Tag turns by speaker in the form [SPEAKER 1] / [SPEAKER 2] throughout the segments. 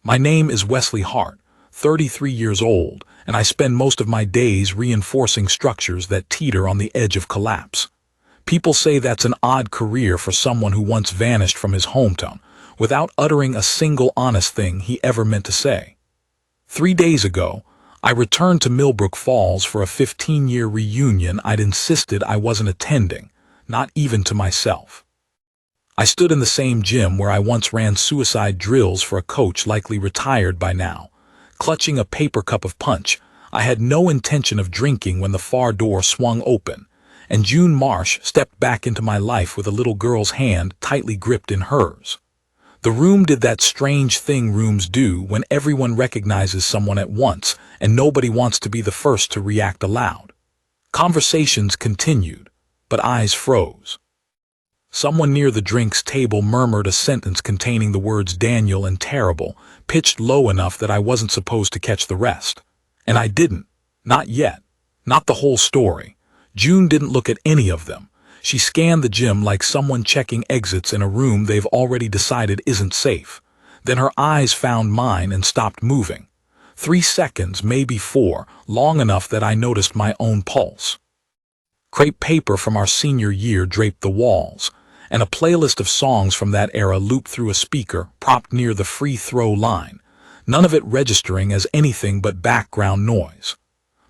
[SPEAKER 1] My name is Wesley Hart, 33 years old, and I spend most of my days reinforcing structures that teeter on the edge of collapse. People say that's an odd career for someone who once vanished from his hometown, without uttering a single honest thing he ever meant to say. 3 days ago, I returned to Millbrook Falls for a 15-year reunion I'd insisted I wasn't attending, not even to myself. I stood in the same gym where I once ran suicide drills for a coach likely retired by now. Clutching a paper cup of punch, I had no intention of drinking when the far door swung open, and June Marsh stepped back into my life with a little girl's hand tightly gripped in hers. The room did that strange thing rooms do when everyone recognizes someone at once and nobody wants to be the first to react aloud. Conversations continued, but eyes froze. Someone near the drinks table murmured a sentence containing the words Daniel and terrible, pitched low enough that I wasn't supposed to catch the rest. And I didn't. Not yet. Not the whole story. June didn't look at any of them. She scanned the gym like someone checking exits in a room they've already decided isn't safe. Then her eyes found mine and stopped moving. 3 seconds, maybe 4, long enough that I noticed my own pulse. Crepe paper from our senior year draped the walls, and a playlist of songs from that era looped through a speaker propped near the free throw line, none of it registering as anything but background noise.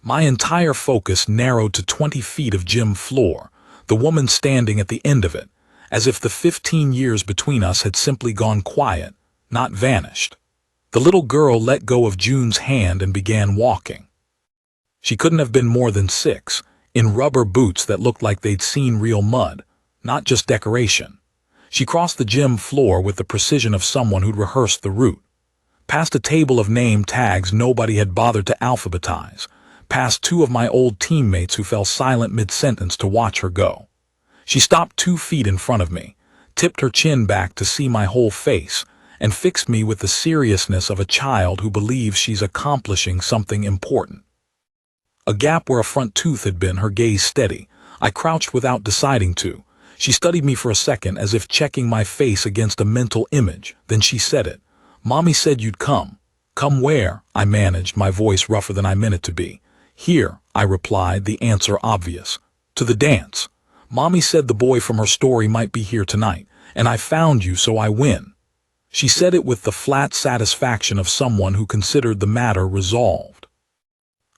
[SPEAKER 1] My entire focus narrowed to 20 feet of gym floor, the woman standing at the end of it, as if the 15 years between us had simply gone quiet, not vanished. The little girl let go of June's hand and began walking. She couldn't have been more than 6, in rubber boots that looked like they'd seen real mud, not just decoration. She crossed the gym floor with the precision of someone who'd rehearsed the route. Past a table of name tags nobody had bothered to alphabetize, past 2 of my old teammates who fell silent mid-sentence to watch her go. She stopped 2 feet in front of me, tipped her chin back to see my whole face, and fixed me with the seriousness of a child who believes she's accomplishing something important. A gap where a front tooth had been, her gaze steady. I crouched without deciding to. She studied me for a second as if checking my face against a mental image. Then she said it. "Mommy said you'd come." "Come where?" I managed, my voice rougher than I meant it to be. "Here," I replied, the answer obvious. "To the dance. Mommy said the boy from her story might be here tonight, and I found you, so I win." She said it with the flat satisfaction of someone who considered the matter resolved.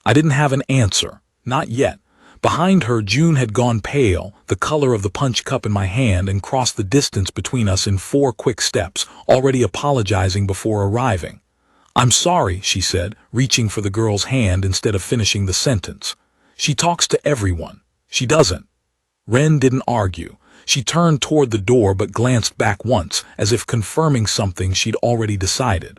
[SPEAKER 1] I didn't have an answer. Not yet. Behind her, June had gone pale, the color of the punch cup in my hand, and crossed the distance between us in 4 quick steps, already apologizing before arriving. "I'm sorry," she said, reaching for the girl's hand instead of finishing the sentence. "She talks to everyone." "She doesn't." Wren didn't argue. She turned toward the door but glanced back once, as if confirming something she'd already decided.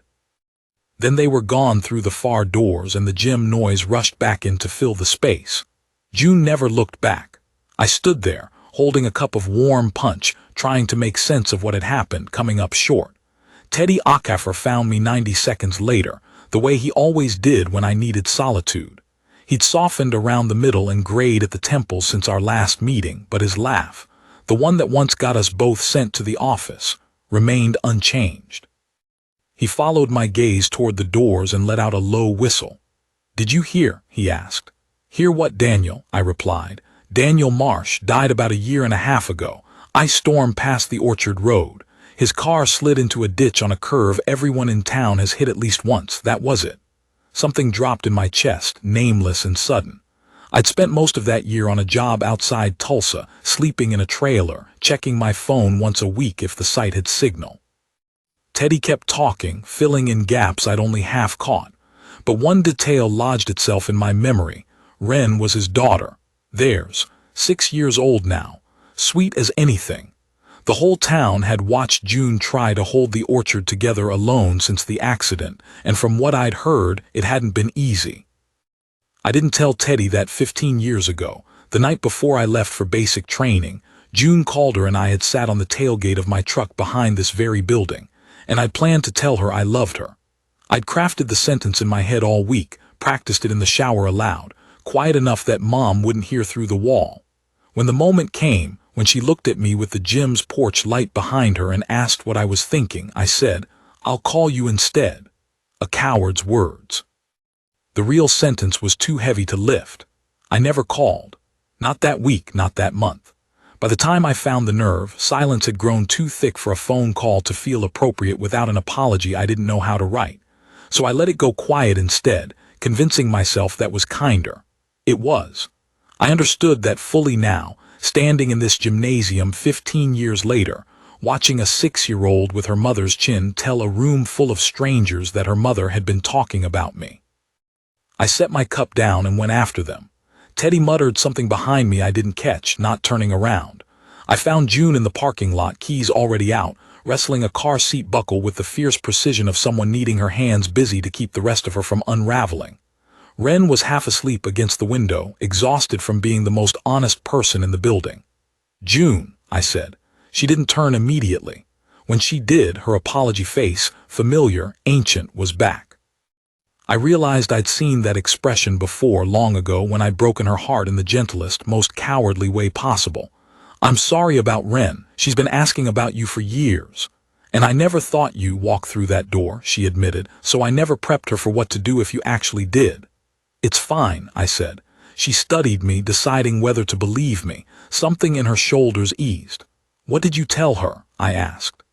[SPEAKER 1] Then they were gone through the far doors and the gym noise rushed back in to fill the space. June never looked back. I stood there, holding a cup of warm punch, trying to make sense of what had happened, coming up short. Teddy Okafor found me 90 seconds later, the way he always did when I needed solitude. He'd softened around the middle and grayed at the temples since our last meeting, but his laugh, the one that once got us both sent to the office, remained unchanged. He followed my gaze toward the doors and let out a low whistle. "Did you hear?" he asked. "Hear what, Daniel?" I replied. "Daniel Marsh died about 1.5 years ago. I stormed past the Orchard Road. His car slid into a ditch on a curve everyone in town has hit at least once. That was it." Something dropped in my chest, nameless and sudden. I'd spent most of that year on a job outside Tulsa, sleeping in a trailer, checking my phone once a week if the site had signal. Teddy kept talking, filling in gaps I'd only half caught. But one detail lodged itself in my memory. Wren was his daughter. Theirs. 6 years old now. Sweet as anything. The whole town had watched June try to hold the orchard together alone since the accident, and from what I'd heard, it hadn't been easy. I didn't tell Teddy that 15 years ago, the night before I left for basic training. June Calder and I had sat on the tailgate of my truck behind this very building, and I'd planned to tell her I loved her. I'd crafted the sentence in my head all week, practiced it in the shower aloud, quiet enough that Mom wouldn't hear through the wall. When the moment came, when she looked at me with the gym's porch light behind her and asked what I was thinking, I said, "I'll call you instead." A coward's words. The real sentence was too heavy to lift. I never called. Not that week, not that month. By the time I found the nerve, silence had grown too thick for a phone call to feel appropriate without an apology I didn't know how to write. So I let it go quiet instead, convincing myself that was kinder. It was. I understood that fully now, standing in this gymnasium 15 years later, watching a 6-year-old with her mother's chin tell a room full of strangers that her mother had been talking about me. I set my cup down and went after them. Teddy muttered something behind me I didn't catch, not turning around. I found June in the parking lot, keys already out, wrestling a car seat buckle with the fierce precision of someone needing her hands busy to keep the rest of her from unraveling. Wren was half asleep against the window, exhausted from being the most honest person in the building. "June," I said. She didn't turn immediately. When she did, her apology face, familiar, ancient, was back. I realized I'd seen that expression before long ago when I'd broken her heart in the gentlest, most cowardly way possible. "I'm sorry about Wren. She's been asking about you for years. And I never thought you walk through that door," she admitted, "so I never prepped her for what to do if you actually did." "It's fine," I said. She studied me, deciding whether to believe me. Something in her shoulders eased. "What did you tell her?" I asked.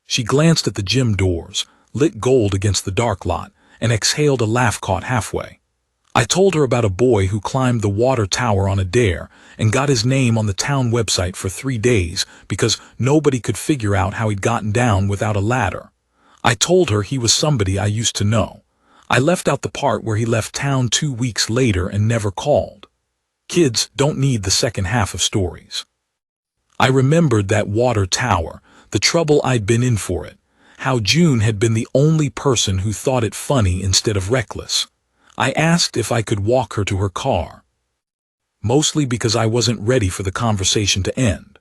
[SPEAKER 1] She glanced at the gym doors, lit gold against the dark lot, and exhaled a laugh caught halfway. "I told her about a boy who climbed the water tower on a dare and got his name on the town website for 3 days because nobody could figure out how he'd gotten down without a ladder. I told her he was somebody I used to know. I left out the part where he left town 2 weeks later and never called. Kids don't need the second half of stories." I remembered that water tower, the trouble I'd been in for it. How June had been the only person who thought it funny instead of reckless. I asked if I could walk her to her car. Mostly because I wasn't ready for the conversation to end.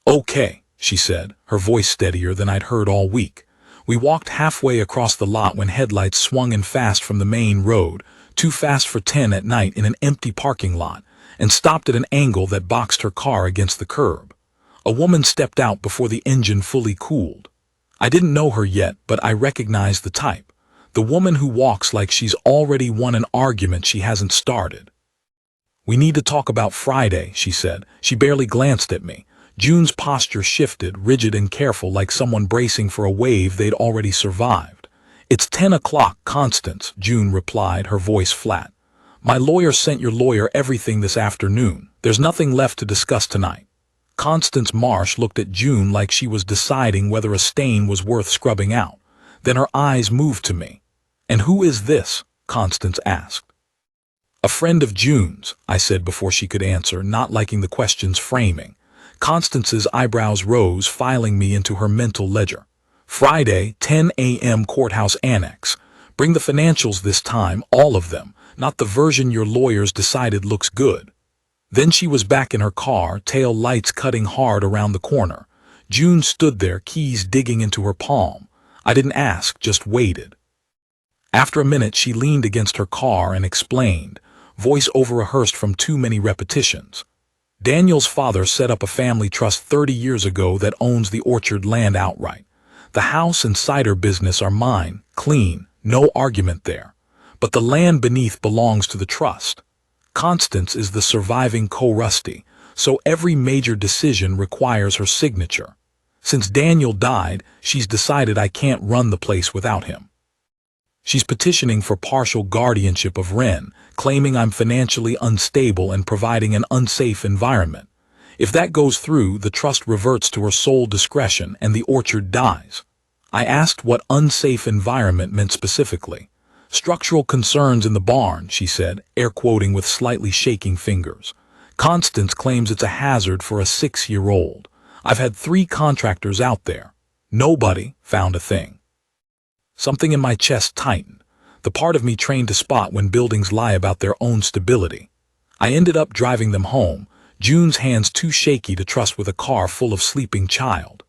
[SPEAKER 1] "Okay," she said, her voice steadier than I'd heard all week. We walked halfway across the lot when headlights swung in fast from the main road, too fast for 10 at night in an empty parking lot, and stopped at an angle that boxed her car against the curb. A woman stepped out before the engine fully cooled. I didn't know her yet, but I recognized the type. The woman who walks like she's already won an argument she hasn't started. "We need to talk about Friday," she said. She barely glanced at me. June's posture shifted, rigid and careful, like someone bracing for a wave they'd already survived. "It's 10 o'clock, Constance," June replied, her voice flat. "My lawyer sent your lawyer everything this afternoon. There's nothing left to discuss tonight." Constance Marsh looked at June like she was deciding whether a stain was worth scrubbing out. Then her eyes moved to me. "And who is this?" Constance asked. "A friend of June's," I said before she could answer, not liking the question's framing. Constance's eyebrows rose, filing me into her mental ledger. "Friday, 10 a.m. Courthouse Annex. Bring the financials this time, all of them, not the version your lawyers decided looks good." Then she was back in her car, tail lights cutting hard around the corner. June stood there, keys digging into her palm. I didn't ask, just waited. After a minute, she leaned against her car and explained, voice over-rehearsed from too many repetitions. "Daniel's father set up a family trust 30 years ago that owns the orchard land outright. The house and cider business are mine, clean, no argument there. But the land beneath belongs to the trust. Constance is the surviving co-trustee, so every major decision requires her signature. Since Daniel died, she's decided I can't run the place without him. She's petitioning for partial guardianship of Wren, claiming I'm financially unstable and providing an unsafe environment. If that goes through, the trust reverts to her sole discretion and the orchard dies." I asked what unsafe environment meant specifically. "Structural concerns in the barn," she said, air quoting with slightly shaking fingers. "Constance claims it's a hazard for a 6-year-old. I've had 3 contractors out there. Nobody found a thing." Something in my chest tightened, the part of me trained to spot when buildings lie about their own stability. I ended up driving them home, June's hands too shaky to trust with a car full of sleeping child.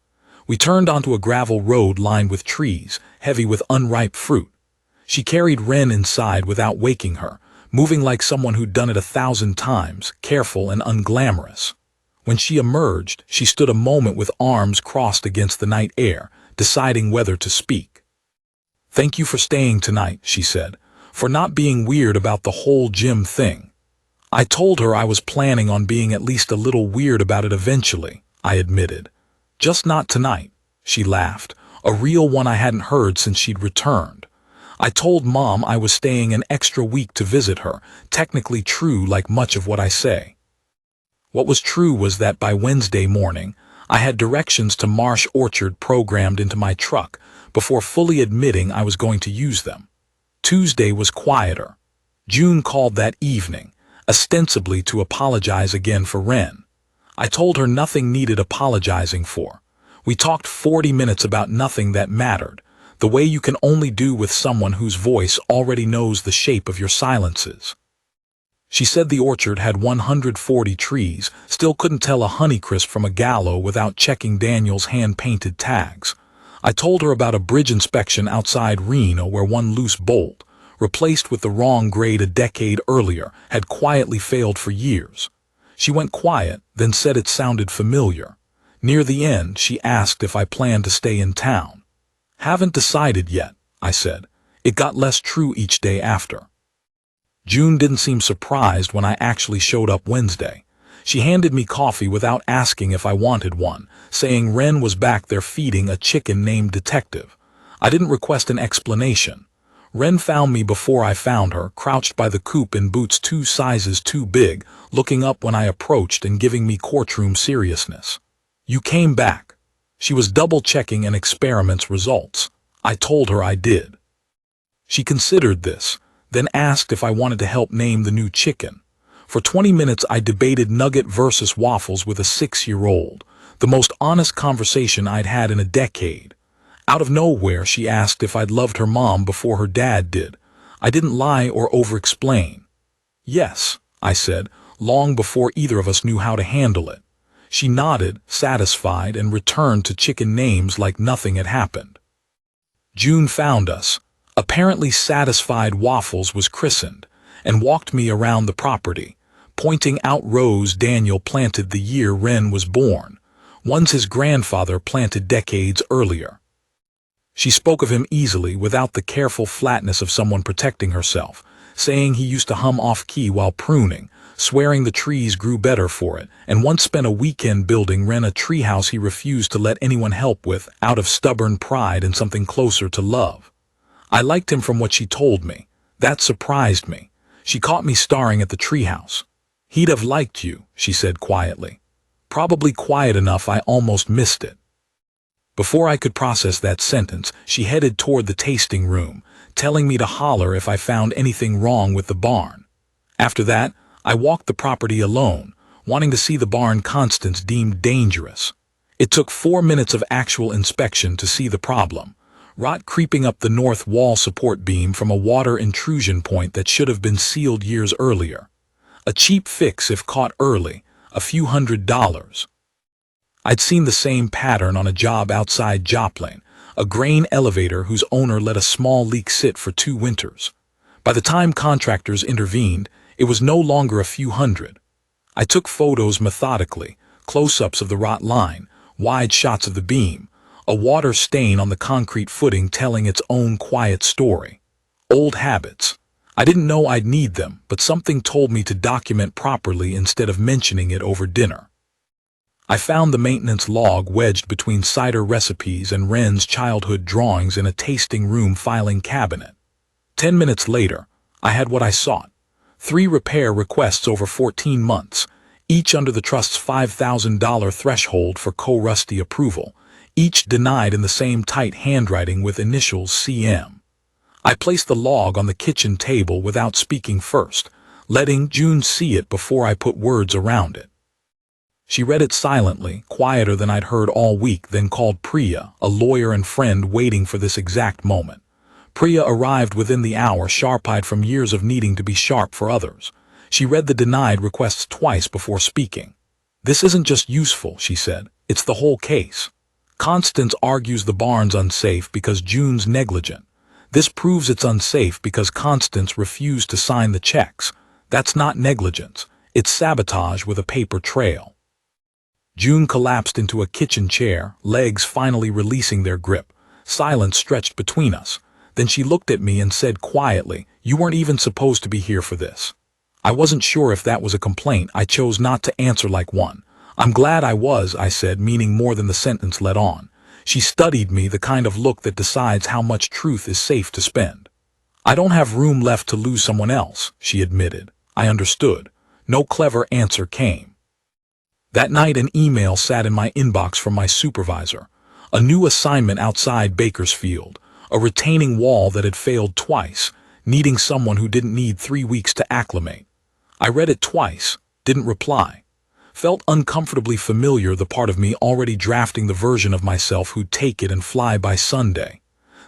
[SPEAKER 1] We turned onto a gravel road lined with trees, heavy with unripe fruit. She carried Wren inside without waking her, moving like someone who'd done it 1,000 times, careful and unglamorous. When she emerged, she stood a moment with arms crossed against the night air, deciding whether to speak. "Thank you for staying tonight," she said, "for not being weird about the whole gym thing." I told her I was planning on being at least a little weird about it eventually, I admitted. "Just not tonight," she laughed, a real one I hadn't heard since she'd returned. I told Mom I was staying an extra week to visit her, technically true like much of what I say. What was true was that by Wednesday morning, I had directions to Marsh Orchard programmed into my truck before fully admitting I was going to use them. Tuesday was quieter. June called that evening, ostensibly to apologize again for Ren. I told her nothing needed apologizing for. We talked 40 minutes about nothing that mattered, the way you can only do with someone whose voice already knows the shape of your silences. She said the orchard had 140 trees, still couldn't tell a Honeycrisp from a Gallo without checking Daniel's hand-painted tags. I told her about a bridge inspection outside Reno where one loose bolt, replaced with the wrong grade a decade earlier, had quietly failed for years. She went quiet, then said it sounded familiar. Near the end, she asked if I planned to stay in town. "Haven't decided yet," I said. It got less true each day after. June didn't seem surprised when I actually showed up Wednesday. She handed me coffee without asking if I wanted one, saying Ren was back there feeding a chicken named Detective. I didn't request an explanation. Ren found me before I found her, crouched by the coop in boots 2 sizes too big, looking up when I approached and giving me courtroom seriousness. "You came back." She was double-checking an experiment's results. I told her I did. She considered this, then asked if I wanted to help name the new chicken. For 20 minutes I debated nugget versus waffles with a 6-year-old, the most honest conversation I'd had in a decade. Out of nowhere, she asked if I'd loved her mom before her dad did. I didn't lie or over-explain. "Yes," I said, long before either of us knew how to handle it. She nodded, satisfied, and returned to chicken names like nothing had happened. June found us. Apparently satisfied Waffles was christened, and walked me around the property, pointing out rows Daniel planted the year Ren was born, ones his grandfather planted decades earlier. She spoke of him easily, without the careful flatness of someone protecting herself, saying he used to hum off-key while pruning, swearing the trees grew better for it, and once spent a weekend building Ren a treehouse he refused to let anyone help with out of stubborn pride and something closer to love. I liked him from what she told me. That surprised me. She caught me staring at the treehouse. "He'd have liked you," she said quietly. Probably quiet enough I almost missed it. Before I could process that sentence, she headed toward the tasting room, telling me to holler if I found anything wrong with the barn. After that, I walked the property alone, wanting to see the barn Constance deemed dangerous. It took 4 minutes of actual inspection to see the problem. Rot creeping up the north wall support beam from a water intrusion point that should have been sealed years earlier. A cheap fix if caught early, a few $100s. I'd seen the same pattern on a job outside Joplin, a grain elevator whose owner let a small leak sit for 2 winters. By the time contractors intervened, it was no longer a few hundred. I took photos methodically, close-ups of the rot line, wide shots of the beam, a water stain on the concrete footing telling its own quiet story. Old habits. I didn't know I'd need them, but something told me to document properly instead of mentioning it over dinner. I found the maintenance log wedged between cider recipes and Ren's childhood drawings in a tasting room filing cabinet. 10 minutes later, I had what I sought. 3 repair requests over 14 months, each under the trust's $5,000 threshold for co-rusty approval, each denied in the same tight handwriting with initials CM. I placed the log on the kitchen table without speaking first, letting June see it before I put words around it. She read it silently, quieter than I'd heard all week, then called Priya, a lawyer and friend waiting for this exact moment. Priya arrived within the hour, sharp-eyed from years of needing to be sharp for others. She read the denied requests twice before speaking. "This isn't just useful," she said. "It's the whole case. Constance argues the barn's unsafe because June's negligent. This proves it's unsafe because Constance refused to sign the checks. That's not negligence. It's sabotage with a paper trail." June collapsed into a kitchen chair, legs finally releasing their grip. Silence stretched between us. Then she looked at me and said quietly, "You weren't even supposed to be here for this." I wasn't sure if that was a complaint. I chose not to answer like one. "I'm glad I was," I said, meaning more than the sentence let on. She studied me, the kind of look that decides how much truth is safe to spend. "I don't have room left to lose someone else," she admitted. I understood. No clever answer came. That night an email sat in my inbox from my supervisor. A new assignment outside Bakersfield. A retaining wall that had failed twice, needing someone who didn't need 3 weeks to acclimate. I read it twice, didn't reply. Felt uncomfortably familiar, the part of me already drafting the version of myself who'd take it and fly by Sunday.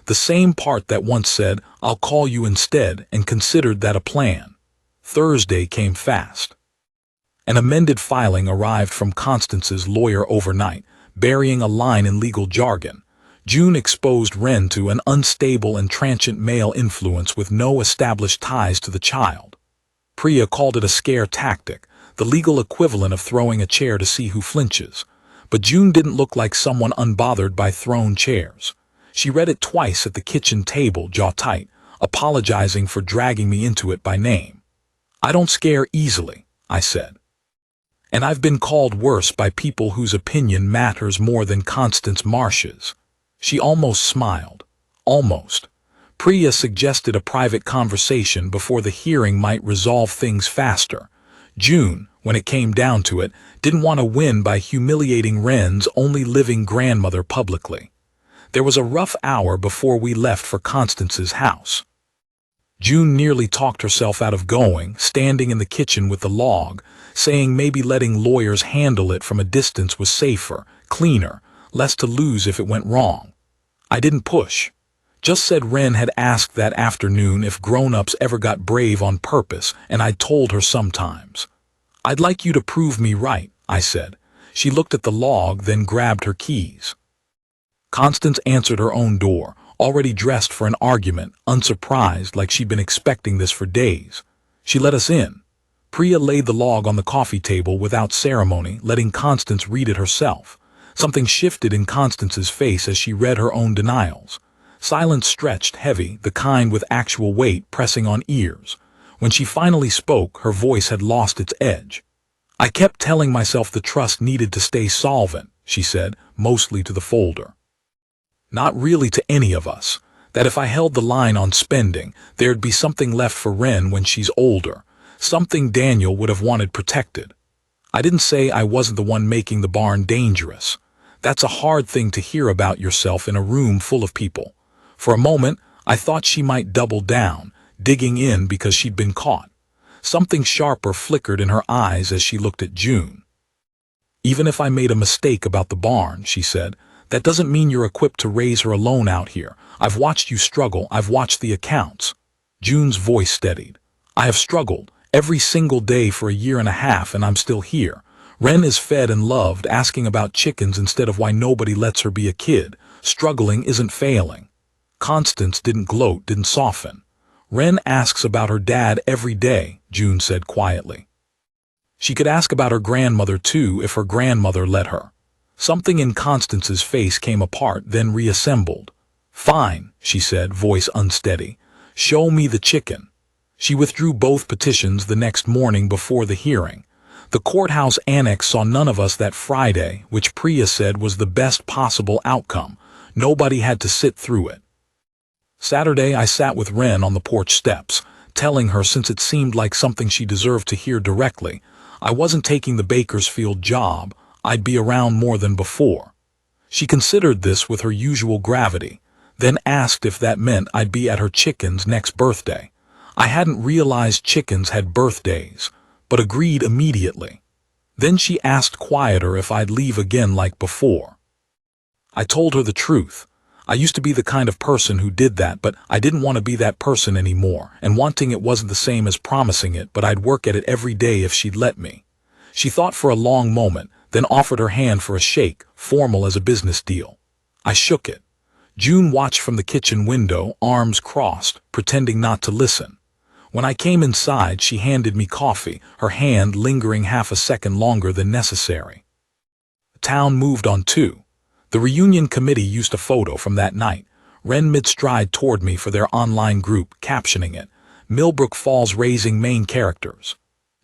[SPEAKER 1] The same part that once said, "I'll call you instead," and considered that a plan. Thursday came fast. An amended filing arrived from Constance's lawyer overnight, burying a line in legal jargon. June exposed Wren to an unstable and transient male influence with no established ties to the child. Priya called it a scare tactic, the legal equivalent of throwing a chair to see who flinches. But June didn't look like someone unbothered by thrown chairs. She read it twice at the kitchen table, jaw tight, apologizing for dragging me into it by name. "I don't scare easily," I said. "And I've been called worse by people whose opinion matters more than Constance Marsh's." She almost smiled. Almost. Priya suggested a private conversation before the hearing might resolve things faster. June, when it came down to it, didn't want to win by humiliating Wren's only living grandmother publicly. There was a rough hour before we left for Constance's house. June nearly talked herself out of going, standing in the kitchen with the log, saying maybe letting lawyers handle it from a distance was safer, cleaner, less to lose if it went wrong. I didn't push. Just said Wren had asked that afternoon if grown-ups ever got brave on purpose, and I'd told her sometimes. "I'd like you to prove me right," I said. She looked at the log, then grabbed her keys. Constance answered her own door, already dressed for an argument, unsurprised, like she'd been expecting this for days. She let us in. Priya laid the log on the coffee table without ceremony, letting Constance read it herself. Something shifted in Constance's face as she read her own denials. Silence stretched, heavy, the kind with actual weight pressing on ears. When she finally spoke, her voice had lost its edge. "I kept telling myself the trust needed to stay solvent," she said, mostly to the folder. "Not really to any of us. That if I held the line on spending, there'd be something left for Wren when she's older. Something Daniel would have wanted protected. I didn't say I wasn't the one making the barn dangerous. That's a hard thing to hear about yourself in a room full of people. For a moment, I thought she might double down, digging in because she'd been caught. Something sharper flickered in her eyes as she looked at June. "Even if I made a mistake about the barn," she said, "that doesn't mean you're equipped to raise her alone out here. I've watched you struggle. I've watched the accounts." June's voice steadied. "I have struggled every single day for a year and a half, and I'm still here. Wren is fed and loved, asking about chickens instead of why nobody lets her be a kid. Struggling isn't failing." Constance didn't gloat, didn't soften. "Wren asks about her dad every day," June said quietly. She could ask about her grandmother too if her grandmother let her. Something in Constance's face came apart, then reassembled. "Fine," she said, voice unsteady. "Show me the chicken." She withdrew both petitions the next morning before the hearing. The courthouse annex saw none of us that Friday, which Priya said was the best possible outcome. Nobody had to sit through it. Saturday, I sat with Wren on the porch steps, telling her, since it seemed like something she deserved to hear directly, I wasn't taking the Bakersfield job. I'd be around more than before. She considered this with her usual gravity, then asked if that meant I'd be at her chicken's next birthday. I hadn't realized chickens had birthdays, but agreed immediately. Then she asked quieter if I'd leave again like before. I told her the truth. I used to be the kind of person who did that, but I didn't want to be that person anymore, and wanting it wasn't the same as promising it, but I'd work at it every day if she'd let me. She thought for a long moment, then offered her hand for a shake, formal as a business deal. I shook it. June watched from the kitchen window, arms crossed, pretending not to listen. When I came inside, she handed me coffee, her hand lingering half a second longer than necessary. The town moved on too. The reunion committee used a photo from that night. Ren mid-stride toward me for their online group, captioning it, Millbrook Falls Raising Main Characters.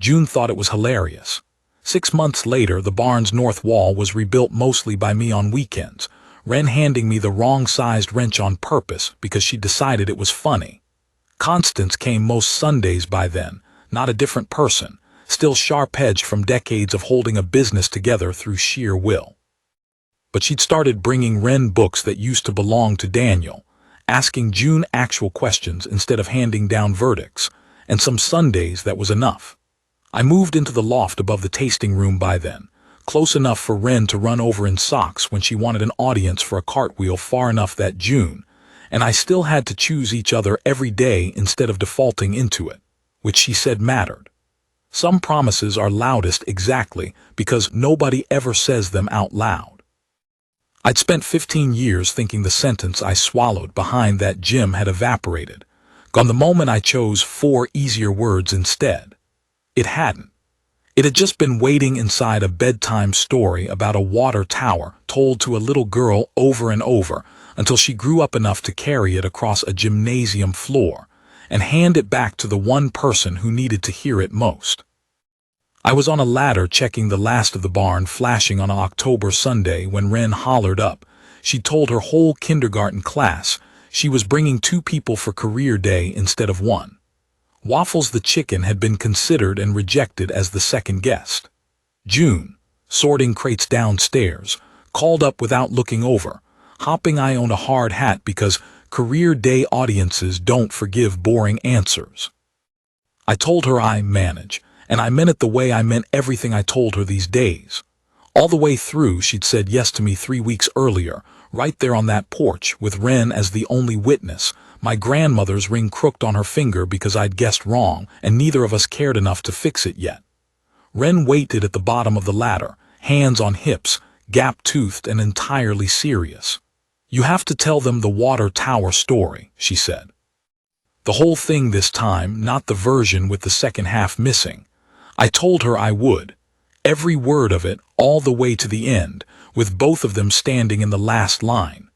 [SPEAKER 1] June thought it was hilarious. 6 months later, the barn's north wall was rebuilt mostly by me on weekends, Ren handing me the wrong-sized wrench on purpose because she decided it was funny. Constance came most Sundays by then, not a different person, still sharp-edged from decades of holding a business together through sheer will. But she'd started bringing Ren books that used to belong to Daniel, asking June actual questions instead of handing down verdicts, and some Sundays that was enough. I moved into the loft above the tasting room by then, close enough for Ren to run over in socks when she wanted an audience for a cartwheel far enough that June, and I still had to choose each other every day instead of defaulting into it, which she said mattered. Some promises are loudest exactly because nobody ever says them out loud. I'd spent 15 years thinking the sentence I swallowed behind that gym had evaporated, gone the moment I chose 4 easier words instead. It hadn't. It had just been waiting inside a bedtime story about a water tower told to a little girl over and over until she grew up enough to carry it across a gymnasium floor and hand it back to the one person who needed to hear it most. I was on a ladder checking the last of the barn flashing on an October Sunday when Ren hollered up. She'd told her whole kindergarten class she was bringing 2 people for career day instead of 1. Waffles the chicken had been considered and rejected as the second guest. June, sorting crates downstairs, called up without looking over, hopping I owned a hard hat because career day audiences don't forgive boring answers. I told her I manage, and I meant it the way I meant everything I told her these days. All the way through, she'd said yes to me 3 weeks earlier, right there on that porch, with Ren as the only witness, my grandmother's ring crooked on her finger because I'd guessed wrong, and neither of us cared enough to fix it yet. Ren waited at the bottom of the ladder, hands on hips, gap-toothed and entirely serious. You have to tell them the water tower story, she said. The whole thing this time, not the version with the second half missing. I told her I would. Every word of it, all the way to the end, with both of them standing in the last line.